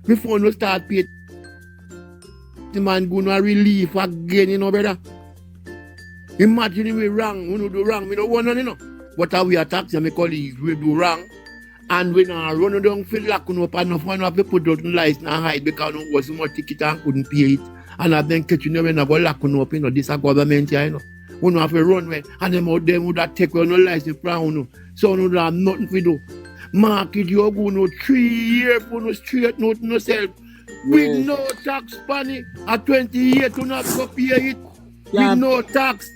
before you start paying, the man gonna relief again, you know, brother. Imagine we wrong, we do wrong, we don't want none, you know. But how we attack my colleagues, we do wrong. And when I run down feel like no enough one have to put out lights and hide because no was so much ticket and couldn't pay it. And I then catch you know when I go lock up, you know, this a government here, you know. We don't have to run away and them out there would have take no license from you know. So no have nothing to do. Market you go no 3 years for no straight note no self. With no tax money at 20 years to not go pay it. With no tax.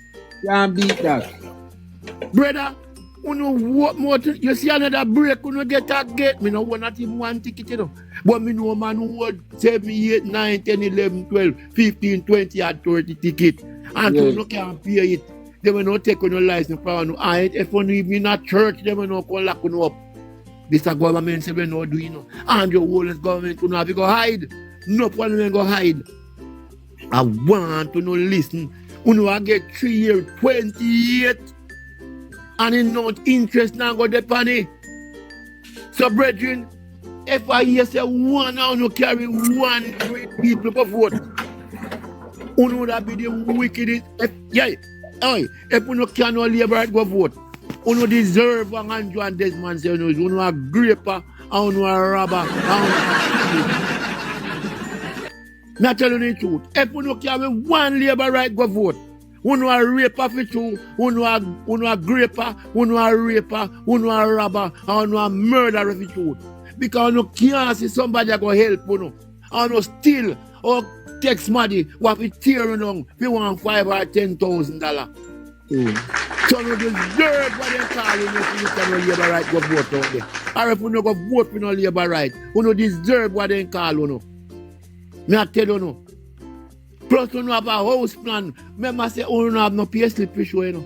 Can't beat that. Brother, what more you see another break, you get a gate. Me no want not even one ticket, you know. But me know man who would 7, 8, 9, 10, 11, 12, 15, 20, and 30 ticket. And so no can pay it. They will not take on no license from you. And if you even in a church, they will not call lock you up. This a government say we not do, you know. And your whole government you know have to go hide. No one will go hide. I want to know listen. You know I get 3 years, 28. And in not interest now go the penny. So brethren, if I hear say one now no carry one great people for vote, you know that be the wickedest. If you no can no labor go vote, you know deserve ANJU and Desmond say you know a graper, and you know a robber, not telling the truth. If you no carry one labor right go vote, you know a raper for two, you know a graper, you know a raper, you know a robber, and you know a murderer for two. Because you can't see somebody that go help you know. And you steal or text money what we tear you down if you want $5,000 or $10,000. So you deserve what they call you if you can labor right go vote out there. Or if you no go vote for no labor right, you no deserve what they call you know. Me I tell you no. Plus, you don't have a house plan. Remember, I say, you don't have no pay slip for sure, you know.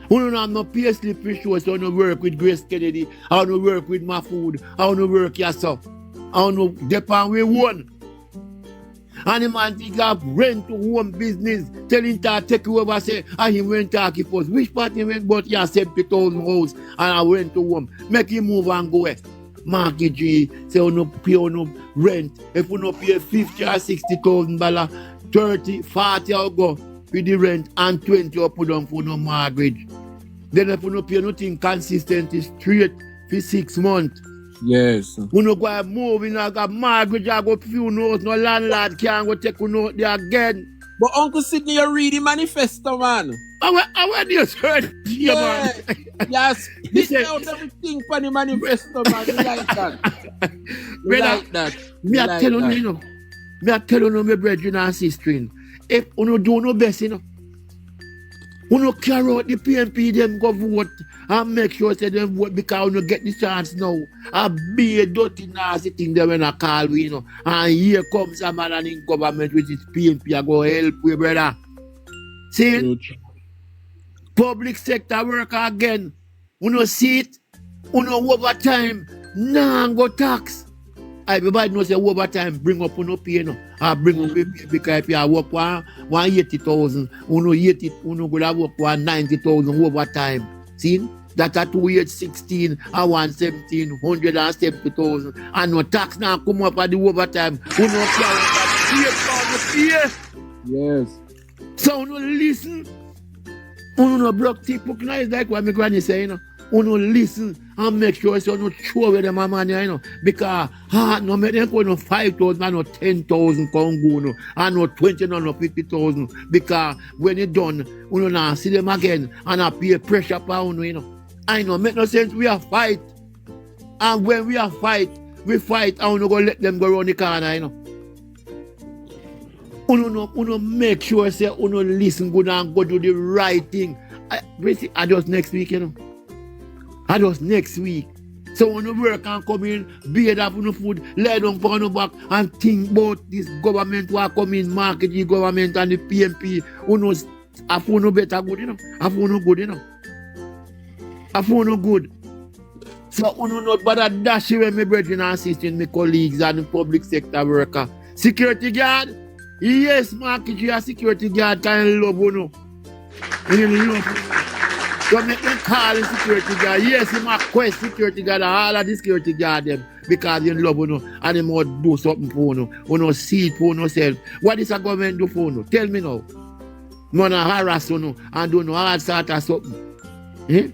You don't have no pay slip for sure, so you don't work with Grace Kennedy, I don't work with my food, I don't work yourself. I don't depend with one. And the man think of rent to home business, telling to take you over, say, and he went to keep us. Which part he went, but he has 70,000 house, and I went to home. Make him move and go. Market G, say, you don't pay no rent. If you don't pay $50,000 or $60,000, 30, 40 I'll go with the rent and 20 I'll put on for no mortgage. Then if you don't pay nothing consistent, it's straight for 6 months. Yes. You don't go and move in a mortgage, I go few notes, no landlord can't go take you note there again. But Uncle Sidney, you read the manifesto, man. I want you heard here, man. Yes, spit out everything for the manifesto, man. You like that. You like that. Me I tell you, you know. Me I tell you, my brethren and sisters, if you don't do no best, you know, you don't carry out the PNP, them go vote and make sure say them vote because you don't get the chance now. I be a dirty nasty thing there when I call you, you know. And here comes a man in government which is PNP, I go help you, brother. See? Public sector worker again. You know see it? You know overtime. Nah, go tax. Everybody knows say overtime bring up no pay no. I bring up because if you work 180,000, you know 80, you know go work 190,000 overtime. See? That at 216 and 117, 170,000. And no tax now come up at the overtime. You know pay. Yes. So you know listen. You know broke tip nice like what my granny say, you know. You know listen and make sure so you throw away them money, you know. Because no make them go no 5,000 and no 10,000 come go no. And no 20 no 50,000. Because when you done, you know now see them again and I pay pressure pound, you know. I know make no sense we are fight. And when we are fight, we fight and we no go let them go around the corner, you know. You make sure say you listen good and go do the right thing. I just next week, you know. I just next week. So when you work and come in, bathe up on the food, lay down on the back and think about this government who are coming, market the government and the PNP. I feel no better good, you know. I feel no good, you know. I feel no good. So not bother dash away my brethren and sisters, my colleagues and the public sector worker. Security guard. Yes, market you a security guard can love you know. You love you. So make them call the security guard. Yes, he might quest security guard and all of the security guard them because they love you and they might do something for you. See it for yourself. What is a government do for you? Tell me now. No harass you and do no hard sort of something. Eh?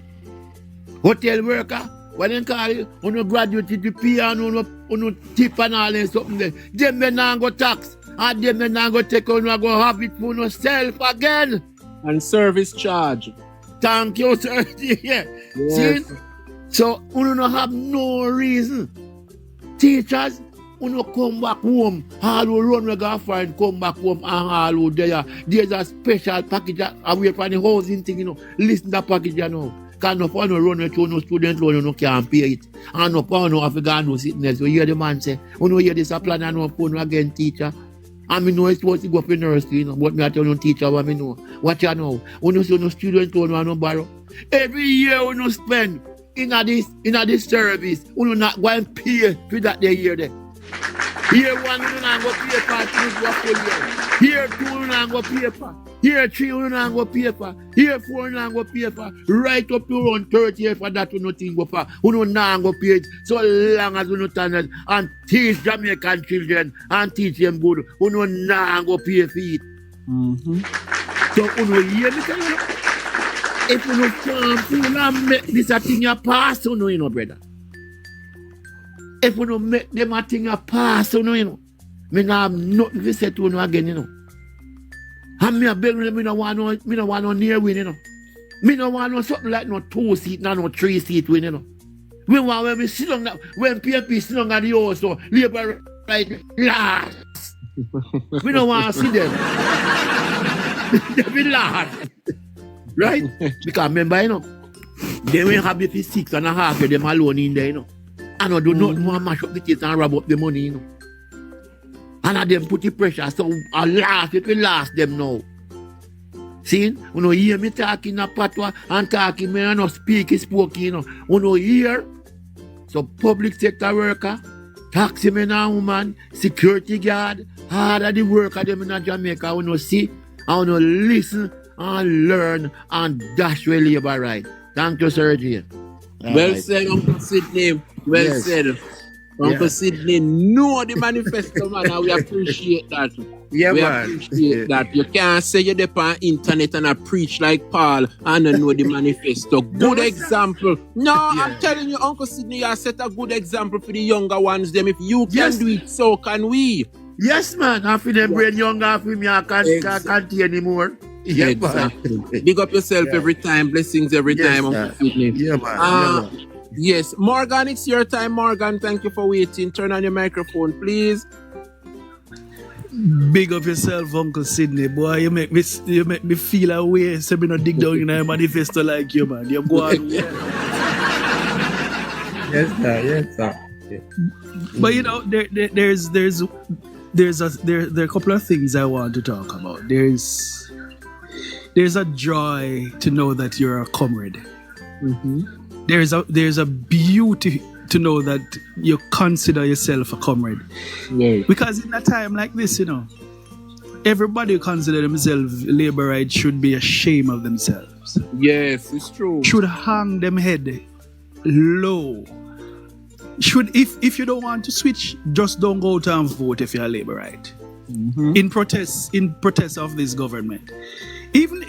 Hotel worker, when they call you, graduate to pay and tip and all that something there. Them may not go tax and them may not go take on and go have it for yourself again. And service charge. Thank you, sir. Yeah. Yes. See? So, you don't have no reason. Teachers, you come back home. All who run with girlfriend come back home and all who there. There's a special package away from the housing thing, Listen to the package, Because no fun run with no student loan, you can't pay it. And no fun have to go no sickness. You hear the man say, you hear this a plan and no phone again, teacher. I mean, no, it's supposed to go up in nursery, but me I tell you, teacher, what I know. What you know? When you see no student loan, you no borrow. Every year, you no spend in this service, you not go and pay for that day year there. Year 1, you not go pay for it. Year 2, you not go pay for. Year 3, you not go pay for. Year 4, you not go pay for. Right up to around 30 years for that, you nothing go for. You not go pay it so long as you not turn it and teach Jamaican children and teach them good. You not go pay for it. So you hear me tell you, if you can't fool and make this a thing a pass, you know, brother. If you don't make them a thing a pass, you know, me not have nothing to say to you again, And me a beg me no want no near win, Me no want no something like no 2-seat, no 3-seat win, Me want when me sit down, when PFP sit down at the house, so labor right last. Me no want to see them. They be last. Right? Because remember, they will have it for 6.5 of them alone in there, And I do not want to mash up the kids and rob up the money, And I them put the pressure, so I last, it will last them now. See, you hear me talking a patois and talking, me and speak, spoken, You hear, so public sector worker, taxi man and woman, security guard, all of the worker them in Jamaica, see, and listen and learn and dash with labor right. Thank you, Sir J. Well said, Uncle Sidney. Well said. Uncle Sidney, know the manifesto, man, and we appreciate that. Yeah, we man. appreciate that. You can't say you're there on internet and I preach like Paul and know the manifesto. Good example. No, I'm telling you, Uncle Sidney, you set a good example for the younger ones. Them, if you can do it, so can we. Yes, man. I feel them brain younger, I feel me, I can't see anymore. Yeah, exactly. Big up yourself every time. Blessings every time, Uncle Sidney. Yeah, man. Yes, Morgan, it's your time, Morgan. Thank you for waiting. Turn on your microphone, please. Big up yourself, Uncle Sidney. Boy, you make me feel a way. So me not dig down in a manifesto like you, man. You go on. Yes, sir. Yeah. But there are a couple of things I want to talk about. There's a joy to know that you're a comrade. There's a beauty to know that you consider yourself a comrade. Yeah. Because in a time like this, everybody who consider themselves laborers should be ashamed of themselves. Yes, it's true. Should hang them head low. If you don't want to switch, just don't go out and vote if you're a laborite. In protest of this government. Even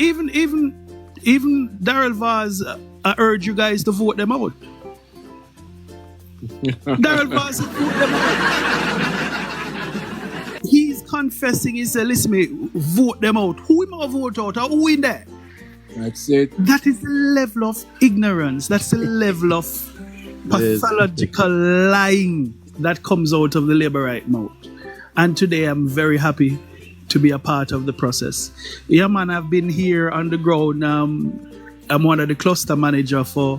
Daryl Vaz, I urge you guys to vote them out. Daryl Vaz, vote them out. He's confessing, he said, listen me, vote them out. Who am I vote out? Or who in there? That's it. That is the level of ignorance. That's the level of pathological lying that comes out of the laborite mouth. And today I'm very happy to be a part of the process. Yeah, man, I've been here on the ground. I'm one of the cluster manager for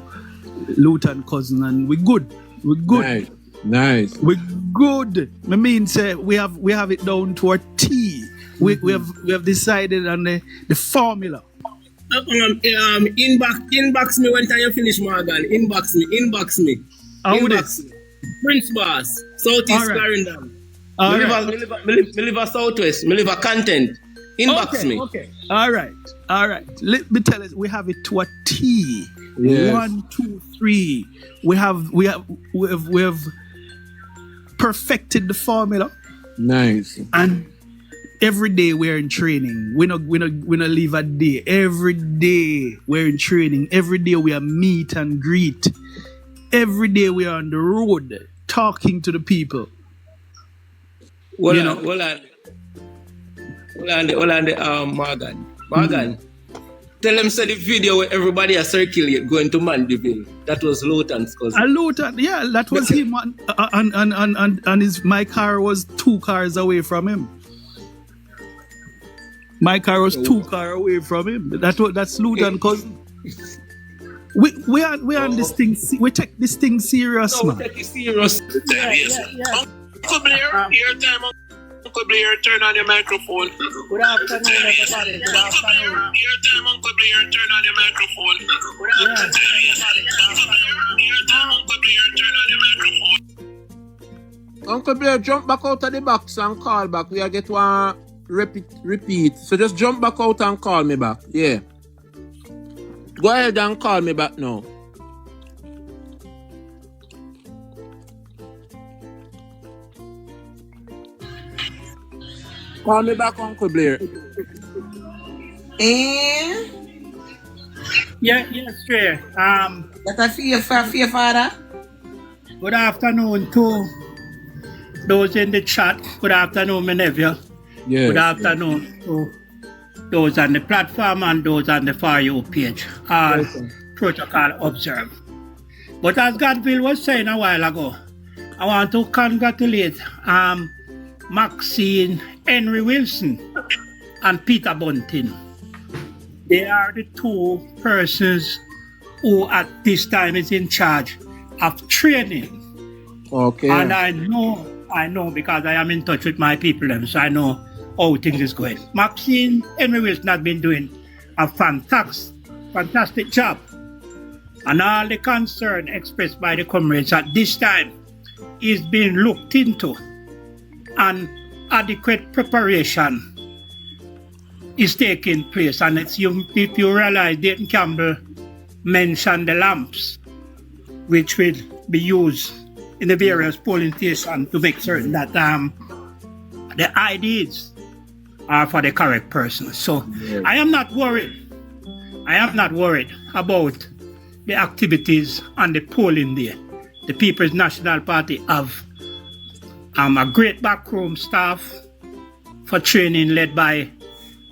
Luton Cousin, and we're good. We're good. Nice. We're good. I mean, say we have it down to a T. We have decided on the formula. Inbox me when time you finish, Morgan. Inbox me. Inbox me. Prince Boss, Southeast Clarendon. Me live a Southwest. Me live a Content. Inbox me. Okay. All right. Let me tell you, we have it to a T. Yes. 1, 2, 3. We have perfected the formula, Nice. and every day we're in training. We not leave a day. Every day we're in training. Every day we are meet and greet. Every day we are on the road talking to the people. Hold You on, know? Morgan. Morgan. Tell them say the video where everybody are circulate going to Mandeville. That was Luton's cousin. Luton, yeah, that was him, and my car was 2 cars away from him. My car was 2 cars away from him. That's Luton cousin. We are on this thing. We take this thing serious, No, man. take it serious. Uncle Blair, your time, Uncle Blair, turn on your microphone. Good afternoon, everybody. Good afternoon. Your time, Uncle Blair, turn on your microphone. Good afternoon, everybody. Your time, Uncle Blair, turn on your microphone. Uncle Blair, jump back out of the box and call back. We are get one repeat. So just jump back out and call me back. Yeah. Go ahead and call me back now. Call me back, Uncle Blair. Yes, sir. That a fear father? Good afternoon to those in the chat. Good afternoon, my nephew. Yeah. Good afternoon to those on the platform and those on the For You page. All protocol observed. But as Godwill was saying a while ago, I want to congratulate Maxine Henry Wilson and Peter Bunting. They are the 2 persons who at this time is in charge of training. Okay. And I know because I am in touch with my people, so I know how things is going. Maxine Henry Wilson has been doing a fantastic job. And all the concern expressed by the comrades at this time is being looked into, and adequate preparation is taking place. And if you realize, Dayton Campbell mentioned the lamps which will be used in the various polling stations to make certain that the IDs are for the correct person. So yes. I am not worried about the activities on the polling day. The People's National Party have a great backroom staff for training led by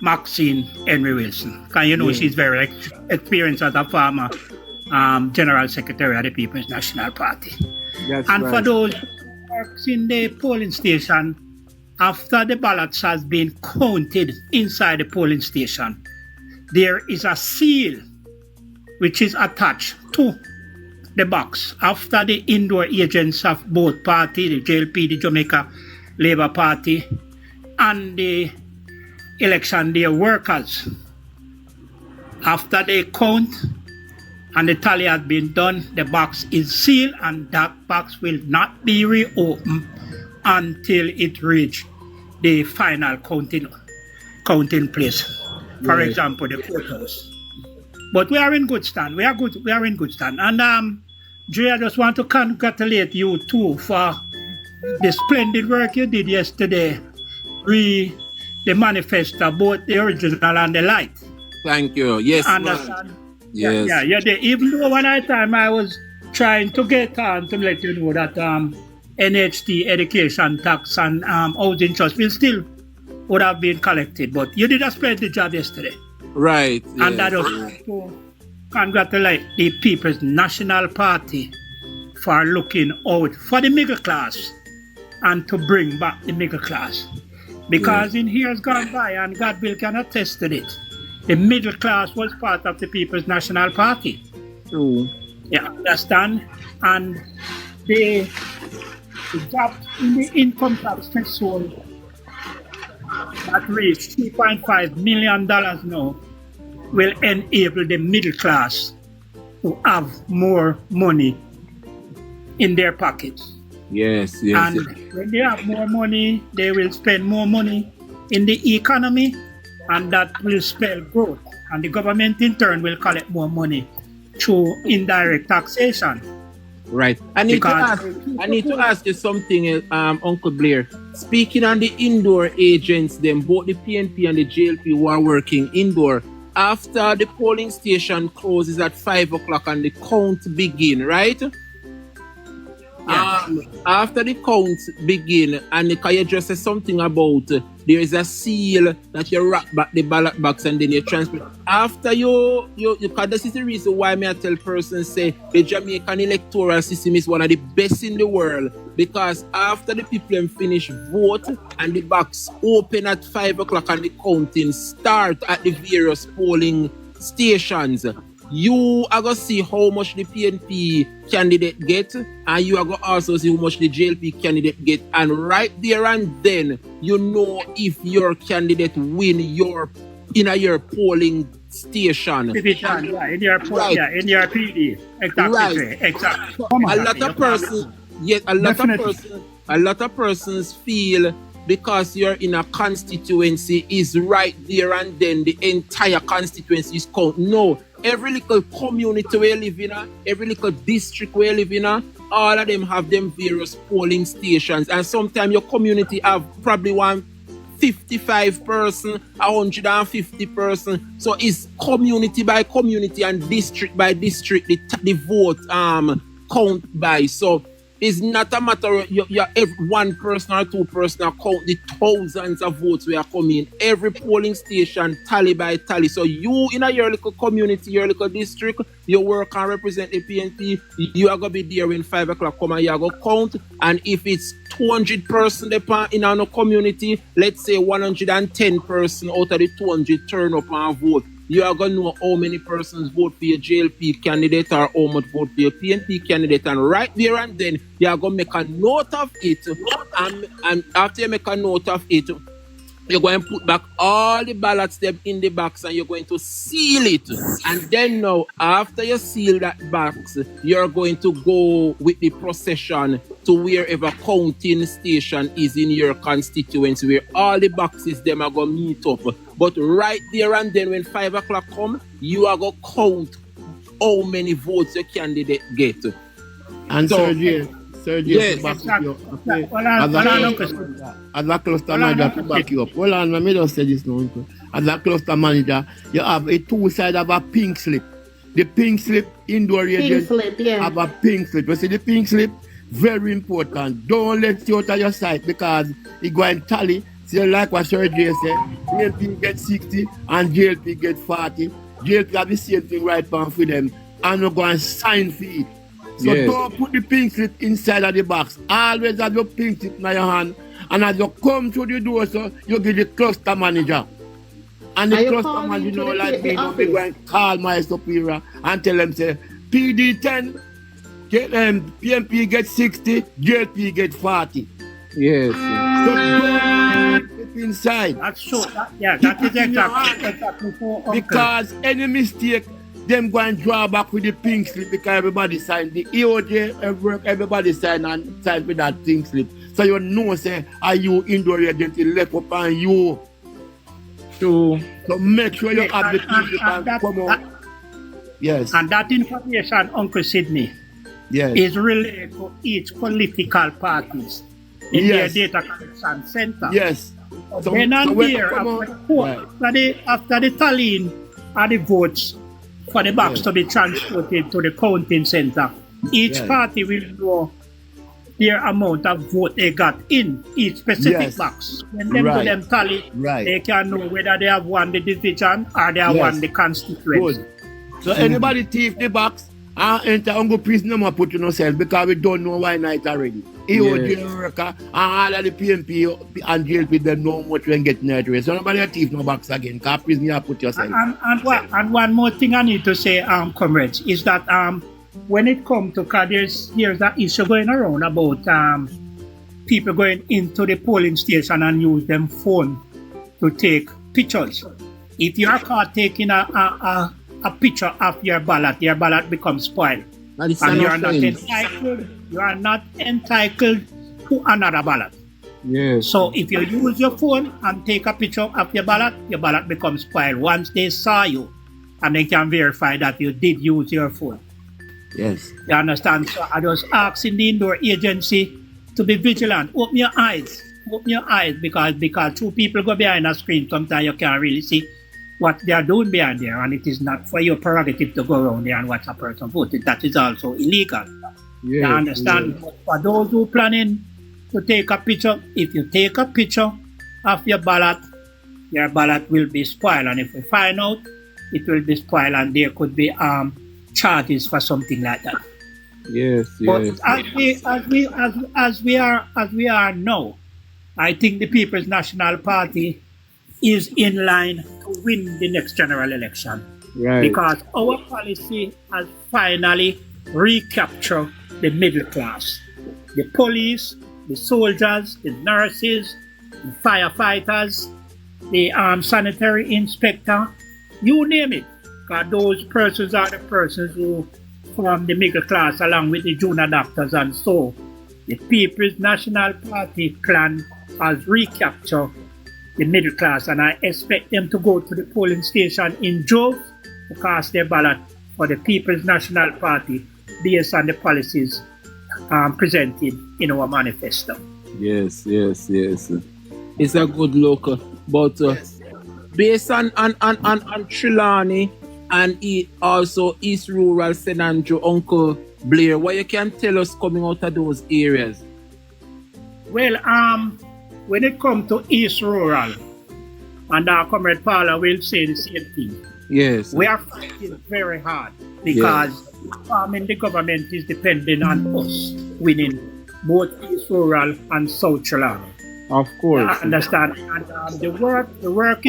Maxine Henry Wilson. Because you know she's very experienced as a former General Secretary of the People's National Party. That's and right. for those who work in the polling station, after the ballots has been counted inside the polling station, there is a seal which is attached to the box. After the indoor agents of both parties, the JLP, the Jamaica Labour Party, and the election day workers, after they count and the tally has been done, the box is sealed, and that box will not be reopened until it reaches the final counting place. For example, the courthouse. But we are in good stand. We are in good stand. And Jay, I just want to congratulate you too for the splendid work you did yesterday. The manifesto, both the original and the light. Thank you. Yes. Understand? Yes. Yeah. Even though one time I was trying to get on to let you know that NHT education tax and housing trust will still would have been collected, but you did a splendid job yesterday. Right. And I just want to congratulate the People's National Party for looking out for the middle class and to bring back the middle class. Because in years gone by, and Godwill can attest to it, the middle class was part of the People's National Party. True. Yeah, understand? And the drop in the income tax threshold that reached $3.5 million now will enable the middle class to have more money in their pockets. Yes. And when they have more money, they will spend more money in the economy, and that will spell growth. And the government in turn will collect more money through indirect taxation. Right. I need to ask you something, Uncle Blair. Speaking on the indoor agents, then both the PNP and the JLP who are working indoor, after the polling station closes at 5 o'clock and the count begin, right? After the count begin, and you just say something about there is a seal that you wrap back the ballot box and then you transfer. After you because this is the reason why I tell persons say the Jamaican electoral system is one of the best in the world, because after the people finish vote and the box open at 5 o'clock and the counting start at the various polling stations, you are going to see how much the PNP candidate get, and you are going to also see how much the JLP candidate get. And right there and then, you know if your candidate win your polling station. In your PD. Exactly. A lot of persons feel because you're in a constituency is right there and then the entire constituency is count. No, every little community we live in, every little district we live in, all of them have them various polling stations, and sometimes your community have probably 155 person, 150 person. So it's community by community and district by district the vote count by. So it's not a matter of every one person or two person count the thousands of votes we are coming. Every polling station tally by tally. So you in your little community, your little district, you work and represent the PNP, you are going to be there when 5 o'clock come and you are going to count. And if it's 200 person in our community, let's say 110 person out of the 200 turn up and vote, you are going to know how many persons vote for your JLP candidate or how much vote for your PNP candidate. And right there and then, you are going to make a note of it. And after you make a note of it, you're going to put back all the ballots there in the box and you're going to seal it. And then now, after you seal that box, you're going to go with the procession to wherever counting station is in your constituency, where all the boxes them are going to meet up. But right there and then, when 5 o'clock come, you are going to count how many votes your candidate get. And so, yes. As a cluster manager to back you up. Hold on, let me just say this now. As a cluster manager, you have a two side of a pink slip. The pink slip, indoor agent, have a pink slip. You see the pink slip? Very important. Don't let it out of your sight because it go and tally. See, like what Sir J said, PNP get 60 and JLP get 40. JLP have the same thing right now for them. And you go and sign for it. So don't put the pink slip inside of the box. Always have your pink slip in your hand. And as you come through the door, so you give the cluster manager. And the cluster manager know like me, don't be going to call my superior and tell them, say, PD 10, PNP get 60, JLP get 40. Yes. So don't put it inside. That's true. That is exactly. Because any mistake, them go and draw back with the pink slip because everybody signed the EOJ, everybody signed with that pink slip. So you know, say, are you indoor agent left up on you? So make sure you have the pink slip and come out. Yes. And that information, Uncle Sidney, is related to each political parties in their data collection center. Yes. So then and there, after the tallying of the votes for the box to be transported to the counting center, each party will know their amount of vote they got in each specific box. When them do them tally, they can know whether they have won the division or they have won the constituency. So anybody thief the box and enter and go prison, no put in yourself because we don't know why night already. EOJ worker and all of the PNP and JLP them know much when getting that race. So nobody thief no box again because prison you put yourself. And one more thing I need to say, comrades, is that when it comes to, because there's that issue going around about people going into the polling station and use them phone to take pictures. If you are caught taking a picture of your ballot becomes spoiled. And you are not entitled to another ballot. Yes. So if you use your phone and take a picture of your ballot becomes spoiled. Once they saw you, and they can verify that you did use your phone. Yes. You understand? So I just asking the indoor agency to be vigilant. Open your eyes. Open your eyes because two people go behind a screen. Sometimes you can't really see what they are doing behind there, and it is not for your prerogative to go around there and watch a person voting. That is also illegal. Yes. You understand? Yes. But for those who planning to take a picture, if you take a picture of your ballot will be spoiled, and if we find out, it will be spoiled, and there could be charges for something like that. Yes. But Yes. as we are now, I think the People's National Party is in line to win the next general election. Right. Because our policy has finally recaptured the middle class. The police, the soldiers, the nurses, the firefighters, the sanitary inspector, you name it. Because those persons are the persons who form the middle class along with the junior doctors, and so the People's National Party plan has recaptured the middle class, and I expect them to go to the polling station in droves to cast their ballot for the People's National Party based on the policies presented in our manifesto. Yes. It's a good look, but based on Trelawney and also East Rural, St. Andrew, Uncle Blair, what you can tell us coming out of those areas? Well, when it comes to East Rural, and our comrade Paula will say the same thing. Yes. We are fighting very hard because the government is depending on us winning both East Rural and South Trelawney. Of course. I understand. And the work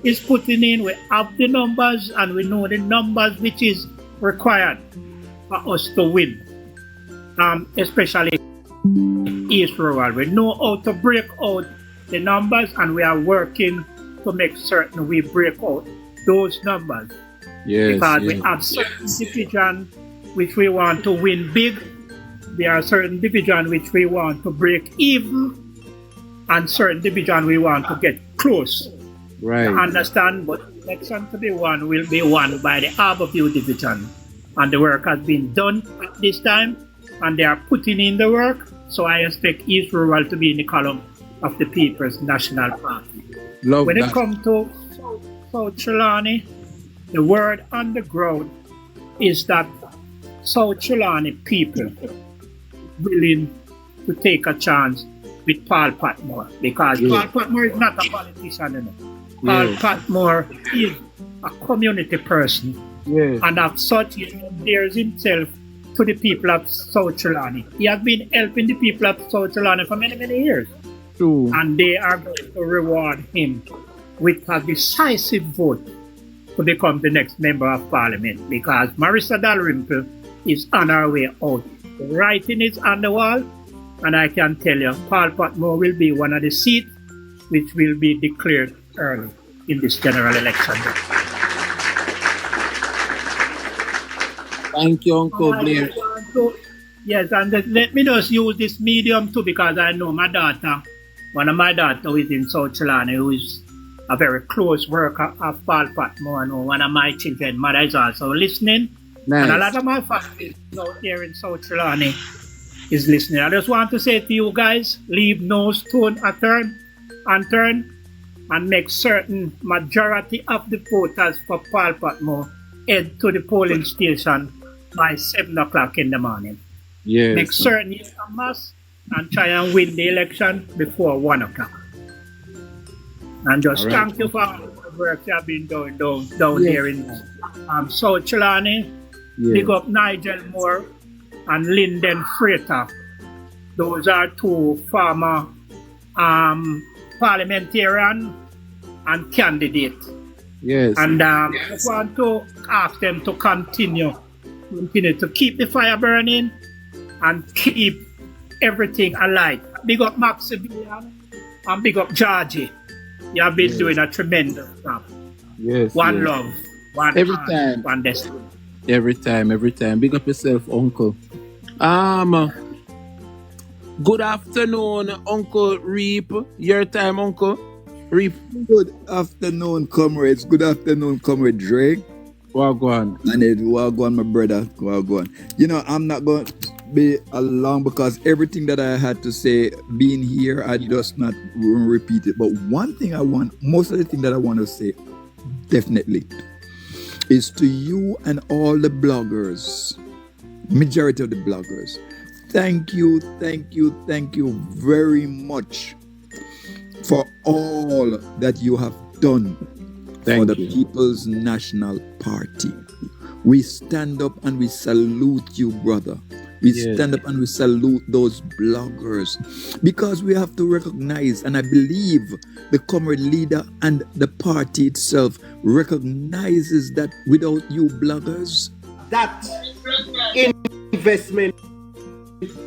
is putting in. We have the numbers and we know the numbers which is required for us to win. Especially East Rural. We know how to break out the numbers, and we are working to make certain we break out those numbers. Yes. Because we have certain division which we want to win big. There are certain division which we want to break even, and certain division we want to get close. Right. I understand, but election to be won will be won by the Harborview division. And the work has been done at this time, and they are putting in the work. So I expect East Rural to be in the column of the People's National Party. When it comes to South Trelawney, the word on the ground is that South Trelawney people willing to take a chance with Paul Patmore, because Paul Patmore is not a politician anymore. Paul Patmore is a community person, and as such he endears himself to the people of South Trelawney. He has been helping the people of South Trelawney for many, many years. True. And they are going to reward him with a decisive vote to become the next member of parliament, because Marissa Dalrymple is on her way out. The writing is on the wall, and I can tell you, Paul Patmore will be one of the seats which will be declared early in this general election. Thank you, Uncle Blair. Yes, and let me just use this medium too, because I know my daughter, one of my daughters who is in South Trelawney, who is a very close worker of Paul Patmore, and one of my children, mother, is also listening. Nice. And a lot of my family out there in South Trelawney is listening. I just want to say to you guys, leave no stone unturned, and make certain majority of the voters for Paul Patmore head to the polling station by 7 o'clock in the morning. Yes. Make certain you amass and try and win the election before 1 o'clock. And just thank you for all the work you have been doing down here in South Trelawney. Big up Nigel Moore and Lyndon Frater. Those are two former parliamentarian and candidate. Yes. And I want to ask them to continue to keep the fire burning and keep everything alive. Big up Maximilian and big up Georgie. You have been doing a tremendous job. Yes. One love, one every heart, time. one destiny. Every time. Big up yourself, Uncle. Good afternoon, Uncle Reap. Your time, Uncle Reap. Good afternoon, comrades. Good afternoon, comrade Drake. Wagwan. And it Wagwan, my brother. Wagwan. You know, I'm not going to be long because everything that I had to say being here, I just not repeat it. But one thing most of the thing that I want to say, definitely, is to you and all the bloggers, majority of the bloggers. Thank you very much for all that you have done for the People's National Party. We stand up and we salute you, brother. We stand up and we salute those bloggers because we have to recognize, and I believe the comrade leader and the party itself recognizes that without you bloggers, that investment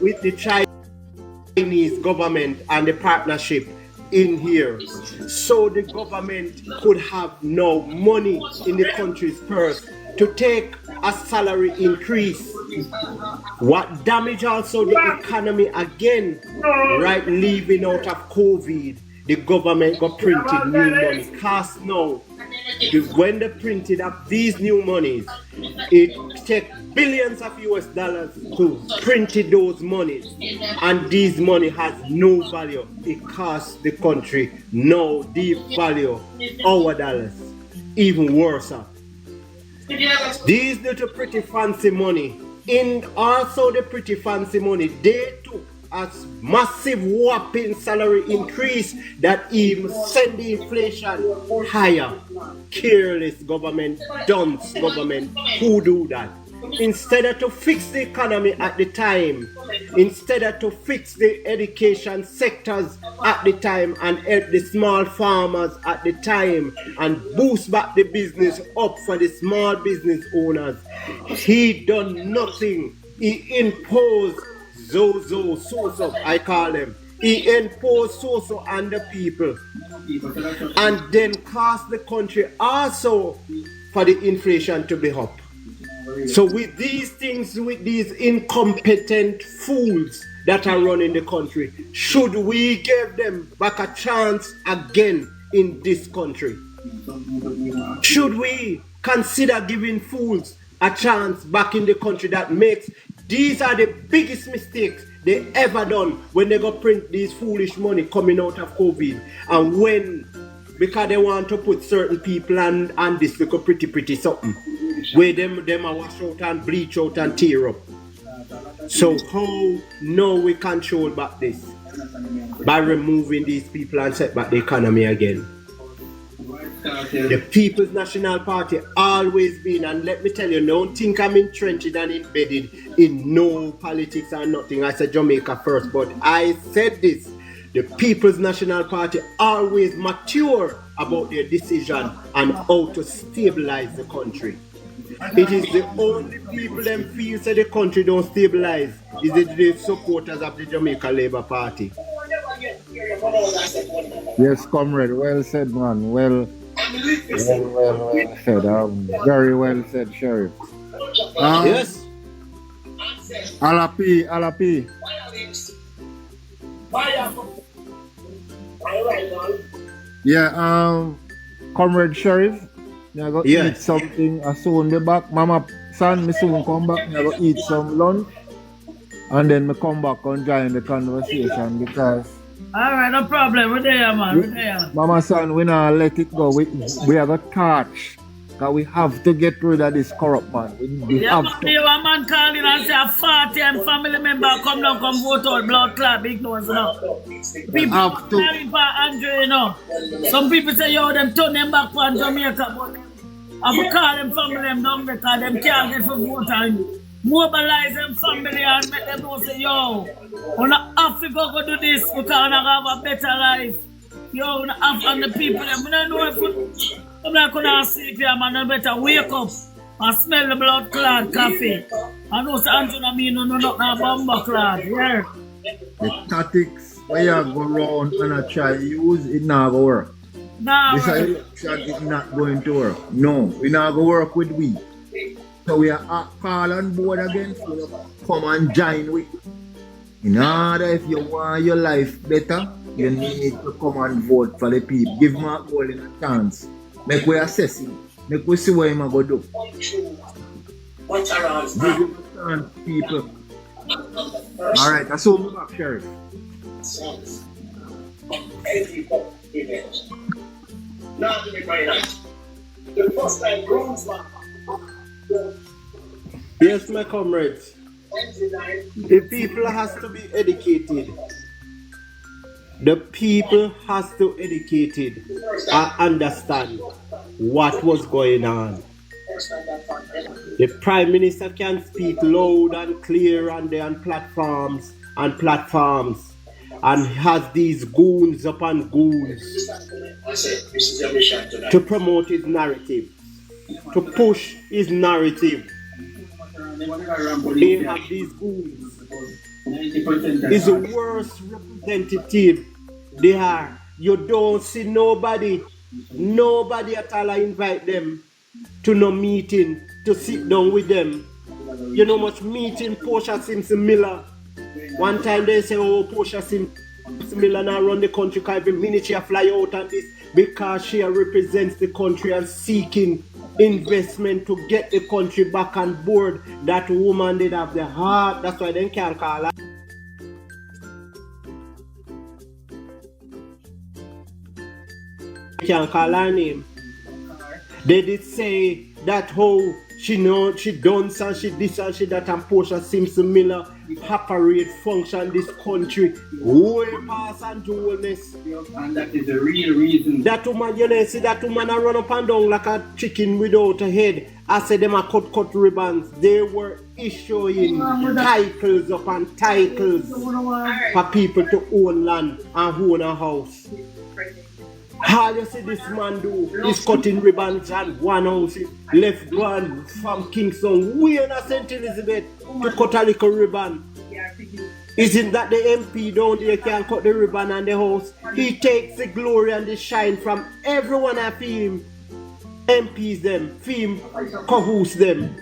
with the Chinese government and the partnership in here, so the government could have no money in the country's purse to take a salary increase. What damage also the economy again, right, leaving out of COVID, the government got printed new money. Cost now, when they printed up these new monies, it take billions of US dollars to print those monies, and these money has no value. It costs the country no devalue our dollars, even worse. These little pretty fancy money, in also the pretty fancy money, they took a massive whopping salary increase that even send the inflation higher. Careless government, dunce government, who do that? Instead of to fix the economy at the time, instead of to fix the education sectors at the time and help the small farmers at the time and boost back the business up for the small business owners, he done nothing. He imposed so, I call them. He imposed so on the people and then cost the country also for the inflation to be up. So with these things, with these incompetent fools that are running the country, should we give them back a chance again in this country? Should we consider giving fools a chance back in the country that makes, these are the biggest mistakes they ever done when they go print these foolish money coming out of COVID, and when, because they want to put certain people and this little pretty something where them are wash out and bleach out and tear up. So how now we control back this? By removing these people and set back the economy again. The People's National Party always been, and let me tell you, don't think I'm entrenched and embedded in no politics or nothing. I said Jamaica first, but I said this. The People's National Party always mature about their decision and how to stabilize the country. It is the only people them feel that the country don't stabilize is the supporters of the Jamaica Labour Party. Yes, comrade, well said, man. Well said. Very well said, Sheriff. Yes. Alapi. Yeah, comrade Sheriff, I go eat something. I soon be back. Mama, son, me soon come back. I go eat some lunch, and then me come back and join the conversation because. All right, no problem. We're there, man. We're there. Mama, son, we not let it go. We have a torch. Because we have to get rid of this corrupt man. We have to. You a man calling and say a 40 and family member come down, come vote out blood clot, big nose, you know. People are calling for ANJU, you know. Some people say, yo, them turn them back for Jamaica, but I will call them family them down because them can't get for vote and mobilize them family and make them know say, yo, we not have to go do this because we have a better life. Yo, we not have on the people, them. We don't know if I'm not going to sleep here, man. I better wake up and smell the blood clot coffee. I know say ANJU mean no not bomber clot. Yeah. The tactics where you go around and I try to use it not go work. Nah, this election is not going to work. No, we not go work with we. So we are call on board again so come and join with. In order, if you want your life better, you need to come and vote for the people. Give Mark Golding a chance. Make we assess him. Make we see what he's going to do. Give him a chance, people. Alright, that's all we back, Sheriff. Yes, my comrades. The people has to be educated. The people has to be educated and understand what was going on. The Prime Minister can speak loud and clear on the platforms and has these goons upon goons to promote his narrative, to push his narrative. They have these goons. Is the worst representative they are. You don't see nobody at all invite them to no meeting, to sit down with them. You know much meeting Portia Simpson Miller. One time they say, oh, Portia Simpson Miller now run the country because every minute she fly out and this because she represents the country and seeking investment to get the country back on board. That woman did have the heart. That's why they can't call her. They can't call her name. They did say that how she know she done and she this and she that, and Portia Simpson Miller operate function this country way past ANJU. And that is the real reason. That woman, you know, see that woman run up and down like a chicken without a head. I said them a cut ribbons. They were issuing titles upon titles for people to own land and own a house. All you see this man do is cutting ribbons and one house left one from Kingston way in St. Elizabeth to cut a little ribbon. Isn't that the MP down there can cut the ribbon and the house? He takes the glory and the shine from everyone of him. MPs them, him cahoots them.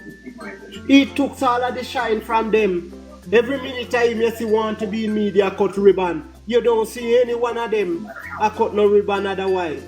He took all of the shine from them. Every minute time you see want to be in media cut ribbon. You don't see any one of them a cut no ribbon otherwise.